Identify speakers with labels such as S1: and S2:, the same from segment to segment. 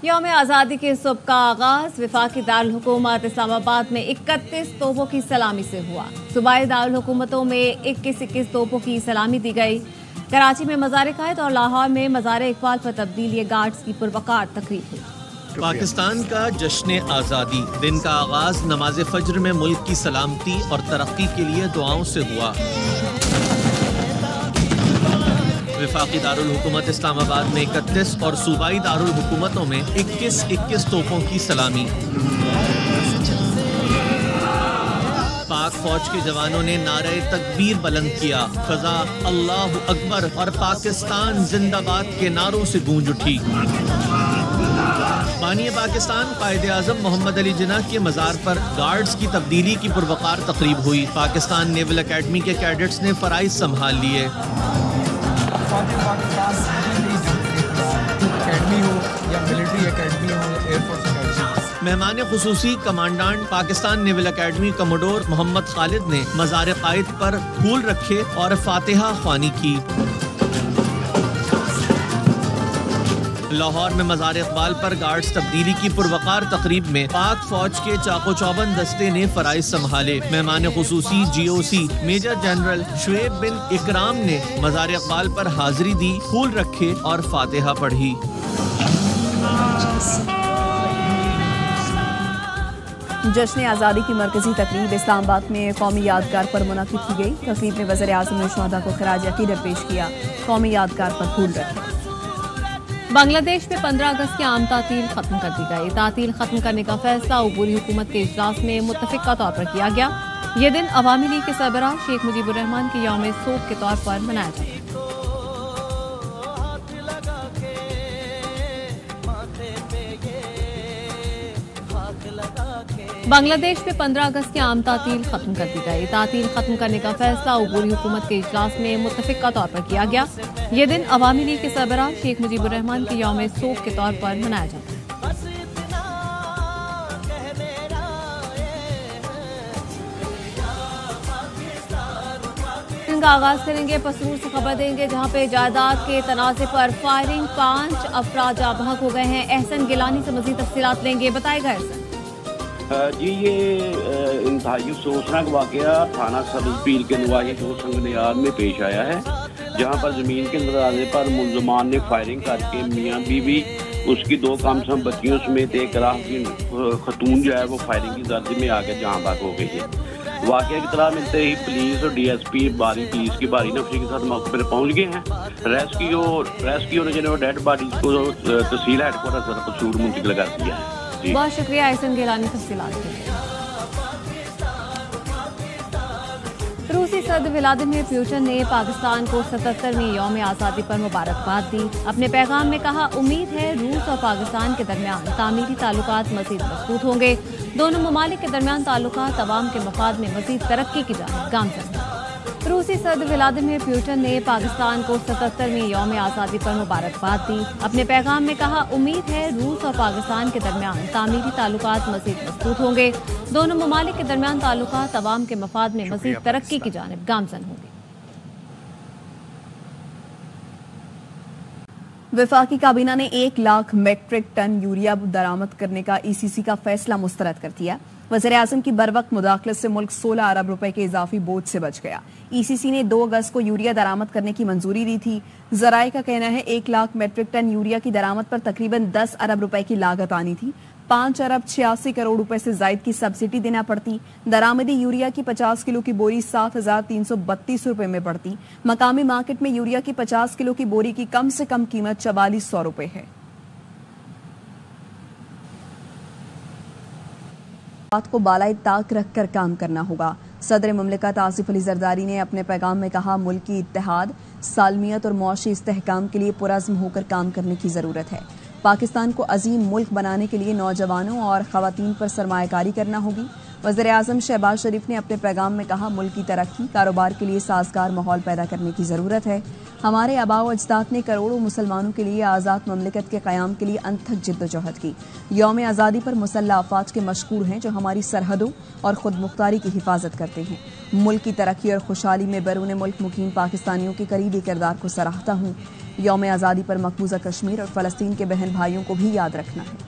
S1: یوم آزادی کے صبح کا آغاز وفاقی دارالحکومت اسلام آباد میں 31 توپوں کی سلامی سے ہوا۔ صوبائی دارالحکومتوں میں 21 توپوں کی سلامی دی گئی۔ کراچی میں مزار قائد اور لاہور میں مزار اقبال پر تبدیل یہ گارڈز کی پروقار تقریب ہوئی۔
S2: پاکستان کا جشن آزادی دن کا آغاز نماز فجر میں ملک کی سلامتی اور ترقی کے لیے دعاؤں سے ہوا۔ وفاقی دارالحکومت اسلام آباد میں 31 اور صوبائی دارالحکومتوں میں 21 توپوں کی سلامی۔ پاک فوج کے جوانوں نے نعرہ تکبیر بلند کیا، فضا اللہ اکبر اور پاکستان زندہ باد کے نعروں سے گونج اٹھی۔ بانی پاکستان قائد اعظم محمد علی جناح کے مزار پر گارڈز کی تبدیلی کی پروقار تقریب ہوئی۔ پاکستان نیول اکیڈمی کے کیڈٹس نے فرائض سنبھال لیے۔
S3: اکیڈمی ہو یا ملٹری اکیڈمی ہو یا ایئر فورس اکیڈمی۔
S2: مہمان خصوصی کمانڈانٹ پاکستان نیول اکیڈمی کموڈور محمد خالد نے مزار قائد پر پھول رکھے اور فاتحہ خوانی کی۔ لاہور میں مزار اقبال پر گارڈز تبدیلی کی پروقار تقریب میں پاک فوج کے چاق و چوبند دستے نے فرائض سنبھالے۔ مہمان خصوصی GOC میجر جنرل شعیب بن اکرام نے مزار اقبال پر حاضری دی، پھول رکھے اور فاتحہ پڑھی۔
S4: جشن آزادی کی مرکزی تقریب اسلام آباد میں قومی یادگار پر منعقد کی گئی۔ تقریب میں وزیر اعظم نے شہداء کو خراج عقیدت پیش کیا، قومی یادگار پر پھول رکھے۔
S1: بنگلہ دیش میں 15 اگست کی عام تعطیل ختم کر دی گئی۔ تعطیل ختم کرنے کا فیصلہ عبوری حکومت کے اجلاس میں متفقہ طور پر کیا گیا۔ یہ دن عوامی لیگ کے سربراہ شیخ مجیب الرحمان کے یوم سوگ کے طور پر منایا جائے گا۔ بنگلہ دیش میں 15 اگست کی عام تعطیل ختم کر دی گئی۔ تعطیل ختم کرنے کا فیصلہ عبوری حکومت کے اجلاس میں متفقہ طور پر کیا گیا۔ یہ دن عوامی لیگ کے سربراہ شیخ مجیب الرحمان کے یوم سوگ کے طور پر منایا جاتا ہے۔ کا آغاز کریں گے، پسرور سے خبر دیں گے جہاں پہ جائیداد کے تنازع پر فائرنگ، 5 افراد جاں بحق ہو گئے ہیں۔ احسن گیلانی سے مزید تفصیلات لیں گے، بتائے گا احسن۔
S5: جی یہ انتہائی افسوسناک واقعہ تھانہ سبز پیر کے نواحی دو سنگنیار میں پیش آیا ہے، جہاں پر زمین کے تنازع پر ملزمان نے فائرنگ کر کے میاں بیوی اس کی 2 کمسم بچیوں سمیت ایک راہگیر خاتون جو ہے وہ فائرنگ کی زردی میں آ کے جہاں بحق ہو گئی ہے۔ واقعہ کی اطلاع ملتے ہی پولیس اور DSP پولیس کی بھاری نفری کے ساتھ موقع پر پہنچ گئے ہیں۔ ریسکیو نے جو ڈیڈ باڈیز کو تحصیل ہیڈ کوارٹر سر قصور منتقل کر دیا ہے۔
S1: بہت شکریہ احسن گیلانی تفصیلات کے لیے۔ روسی صدر ولادیمیر پوٹن نے پاکستان کو 77ویں یوم آزادی پر مبارکباد دی۔ اپنے پیغام میں کہا، امید ہے روس اور پاکستان کے درمیان تعمیری تعلقات مزید مضبوط ہوں گے۔ دونوں ممالک کے درمیان تعلقات عوام کے مفاد میں مزید ترقی کی جانب گامزن ہیں۔ روسی صدر ولادیمیر پوٹن نے پاکستان کو 77ویں یوم آزادی پر مبارکباد دی۔ اپنے پیغام میں کہا، امید ہے روس اور پاکستان کے درمیان تعمیری تعلقات مزید مضبوط ہوں گے۔ دونوں ممالک کے درمیان تعلقات عوام کے مفاد میں مزید ترقی کی جانب گامزن ہوں گے۔
S4: وفاقی کابینہ نے 1 لاکھ میٹرک ٹن یوریا درآمد کرنے کا ECC کا فیصلہ مسترد کر دیا۔ وزیر اعظم کی بروقت مداخلت سے ملک 16 ارب روپے کے اضافی بوجھ سے بچ گیا۔ ECC نے 2 اگست کو یوریا درآمد کرنے کی منظوری دی تھی۔ ذرائع کا کہنا ہے 1 لاکھ میٹرک ٹن یوریا کی درآمد پر تقریباً 10 ارب روپے کی لاگت آنی تھی۔ 5 ارب 86 کروڑ روپے سے زائد کی سبسڈی دینا پڑتی۔ درآمدی یوریا کی 50 کلو کی بوری 7,332 روپے میں پڑتی۔ مقامی مارکیٹ میں یوریا کی 50 کلو کی بوری کی کم سے کم قیمت 4400 روپے ہے۔ بات کو بالائے طاق رکھ کر کام کرنا ہوگا۔ صدر مملکت آصف علی زرداری نے اپنے پیغام میں کہا، ملکی اتحاد، سالمیت اور معاشی استحکام کے لیے پرعزم ہو کر کام کرنے کی ضرورت ہے۔ پاکستان کو عظیم ملک بنانے کے لیے نوجوانوں اور خواتین پر سرمایہ کاری کرنا ہوگی۔ وزیر اعظم شہباز شریف نے اپنے پیغام میں کہا، ملک کی ترقی، کاروبار کے لیے سازگار ماحول پیدا کرنے کی ضرورت ہے۔ ہمارے آباء و اجداد نے کروڑوں مسلمانوں کے لیے آزاد مملکت کے قیام کے لیے انت تک جد و جہد کی. یوم آزادی پر مسلح افواج کے مشکور ہیں جو ہماری سرحدوں اور خود مختاری کی حفاظت کرتے ہیں. ملک کی ترقی اور خوشحالی میں بیرون ملک مقیم پاکستانیوں کے قریبی کردار کو سراہتا ہوں. یوم آزادی پر مقبوضہ کشمیر اور فلسطین کے بہن بھائیوں کو بھی یاد رکھنا ہے.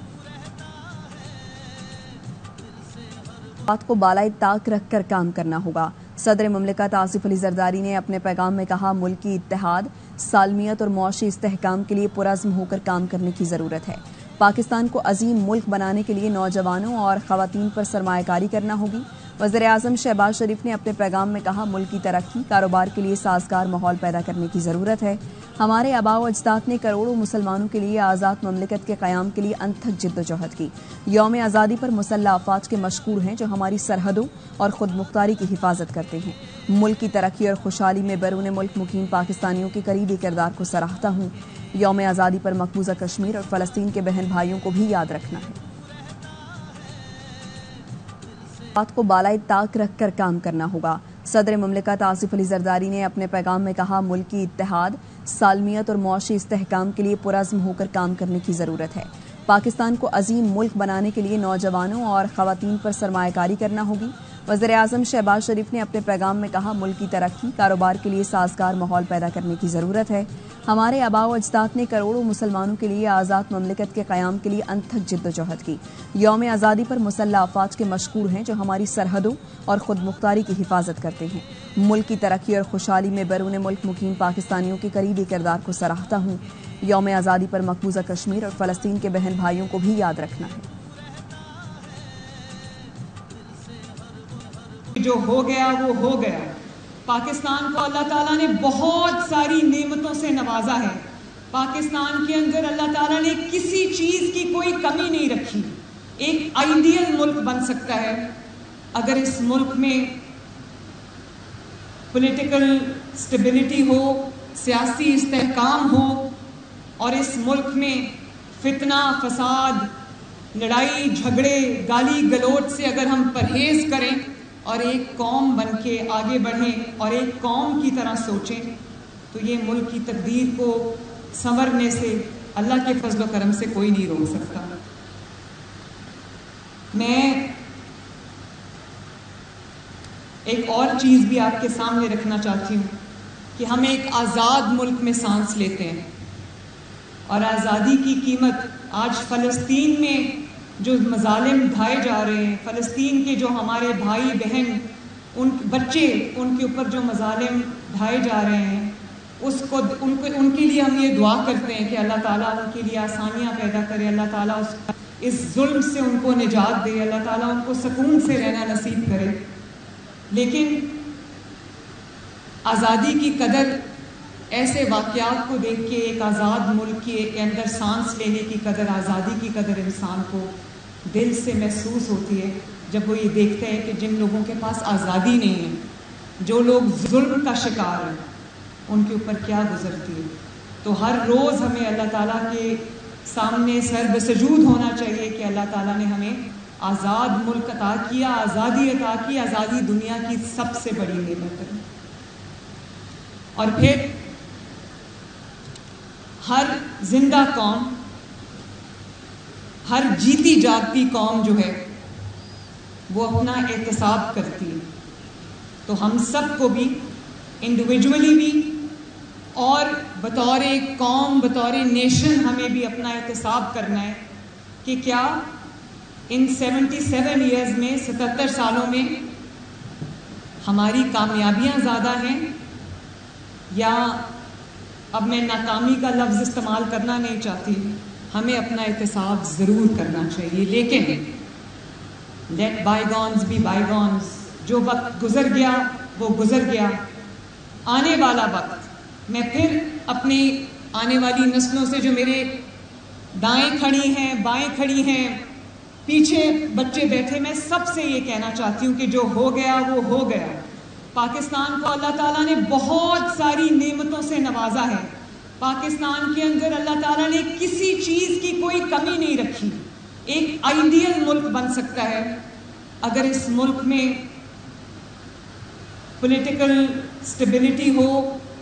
S4: بات کو بالائے طاق رکھ کر کام کرنا ہوگا. صدر مملکت آصف علی زرداری نے اپنے پیغام میں کہا ملکی اتحاد، سالمیت اور معاشی استحکام کے لیے پرعزم ہو کر کام کرنے کی ضرورت ہے. پاکستان کو عظیم ملک بنانے کے لیے نوجوانوں اور خواتین پر سرمایہ کاری کرنا ہوگی. وزیر اعظم شہباز شریف نے اپنے پیغام میں کہا ملکی ترقی، کاروبار کے لیے سازگار ماحول پیدا کرنے کی ضرورت ہے. ہمارے آباء و اجداد نے کروڑوں مسلمانوں کے لیے آزاد مملکت کے قیام کے لیے انت تک جد و جہد کی. یوم آزادی پر مسلح افواج کے مشکور ہیں جو ہماری سرحدوں اور خود مختاری کی حفاظت کرتے ہیں. ملک کی ترقی اور خوشحالی میں بیرون ملک مقیم پاکستانیوں کے قریبی کردار کو سراہتا ہوں. یوم آزادی پر مقبوضہ کشمیر اور فلسطین کے بہن بھائیوں کو بھی یاد رکھنا ہے. بات کو بالائے طاق رکھ کر کام کرنا ہوگا. صدر مملکت آصف علی زرداری نے اپنے پیغام میں کہا ملکی اتحاد، سالمیت اور معاشی استحکام کے لیے پرعزم ہو کر کام کرنے کی ضرورت ہے. پاکستان کو عظیم ملک بنانے کے لیے نوجوانوں اور خواتین پر سرمایہ کاری کرنا ہوگی. وزیر اعظم شہباز شریف نے اپنے پیغام میں کہا ملک کی ترقی، کاروبار کے لیے سازگار ماحول پیدا کرنے کی ضرورت ہے. ہمارے آباء و اجداد نے کروڑوں مسلمانوں کے لیے آزاد مملکت کے قیام کے لیے انت تک جد و جہد کی. یوم آزادی پر مسلح افواج کے مشکور ہیں جو ہماری سرحدوں اور خود مختاری کی حفاظت کرتے ہیں. ملک کی ترقی اور خوشحالی میں بیرون ملک مقیم پاکستانیوں کے قریبی کردار کو سراہتا ہوں. یوم آزادی پر مقبوضہ کشمیر اور فلسطین کے بہن بھائیوں کو بھی یاد رکھنا ہے.
S6: جو ہو گیا وہ ہو گیا. پاکستان کو اللہ تعالیٰ نے بہت ساری نعمتوں سے نوازا ہے. پاکستان کے اندر اللہ تعالیٰ نے کسی چیز کی کوئی کمی نہیں رکھی. ایک آئیڈیل ملک بن سکتا ہے اگر اس ملک میں پولیٹیکل سٹیبلٹی ہو، سیاسی استحکام ہو، اور اس ملک میں فتنہ، فساد، لڑائی جھگڑے، گالی گلوچ سے اگر ہم پرہیز کریں اور ایک قوم بن کے آگے بڑھیں اور ایک قوم کی طرح سوچیں تو یہ ملک کی تقدیر کو سنورنے سے اللہ کے فضل و کرم سے کوئی نہیں روک سکتا. میں ایک اور چیز بھی آپ کے سامنے رکھنا چاہتی ہوں کہ ہم ایک آزاد ملک میں سانس لیتے ہیں اور آزادی کی قیمت آج فلسطین میں جو مظالم ڈھائے جا رہے ہیں، فلسطین کے جو ہمارے بھائی بہن، ان بچے، ان کے اوپر جو مظالم ڈھائے جا رہے ہیں، ان کے لیے ہم یہ دعا کرتے ہیں کہ اللہ تعالیٰ ان کے لیے آسانیاں پیدا کرے، اللہ تعالیٰ اس ظلم سے ان کو نجات دے، اللہ تعالیٰ ان کو سکون سے رہنا نصیب کرے. لیکن آزادی کی قدر، ایسے واقعات کو دیکھ کے ایک آزاد ملک کے اندر سانس لینے کی قدر، آزادی کی قدر انسان کو دل سے محسوس ہوتی ہے جب وہ یہ دیکھتے ہیں کہ جن لوگوں کے پاس آزادی نہیں ہے، جو لوگ ظلم کا شکار ہیں، ان کے اوپر کیا گزرتی ہے. تو ہر روز ہمیں اللہ تعالیٰ کے سامنے سر بسجود ہونا چاہیے کہ اللہ تعالیٰ نے ہمیں آزاد ملک عطا کیا، آزادی عطا کی. آزادی دنیا کی سب سے بڑی نعمت ہے. اور پھر ہر زندہ قوم، ہر جیتی جاگتی قوم جو ہے وہ اپنا احتساب کرتی ہے. تو ہم سب کو بھی انڈیویجولی بھی اور بطور قوم، بطور نیشن ہمیں بھی اپنا احتساب کرنا ہے کہ کیا ان 77 ایئرز میں، 77 سالوں میں ہماری کامیابیاں زیادہ ہیں یا، اب میں ناکامی کا لفظ استعمال کرنا نہیں چاہتی، ہمیں اپنا احتساب ضرور کرنا چاہیے. لیکن لیٹ بائی گونز بی بائی گونز. جو وقت گزر گیا وہ گزر گیا. آنے والا وقت میں پھر اپنی آنے والی نسلوں سے، جو میرے دائیں کھڑی ہیں، بائیں کھڑی ہیں، پیچھے بچے بیٹھے، میں سب سے یہ کہنا چاہتی ہوں کہ جو ہو گیا وہ ہو گیا. پاکستان کو اللہ تعالیٰ نے بہت ساری نعمتوں سے نوازا ہے. پاکستان کے اندر اللہ تعالیٰ نے کسی چیز کی کوئی کمی نہیں رکھی. ایک آئیڈیل ملک بن سکتا ہے اگر اس ملک میں پولیٹیکل سٹیبلٹی ہو،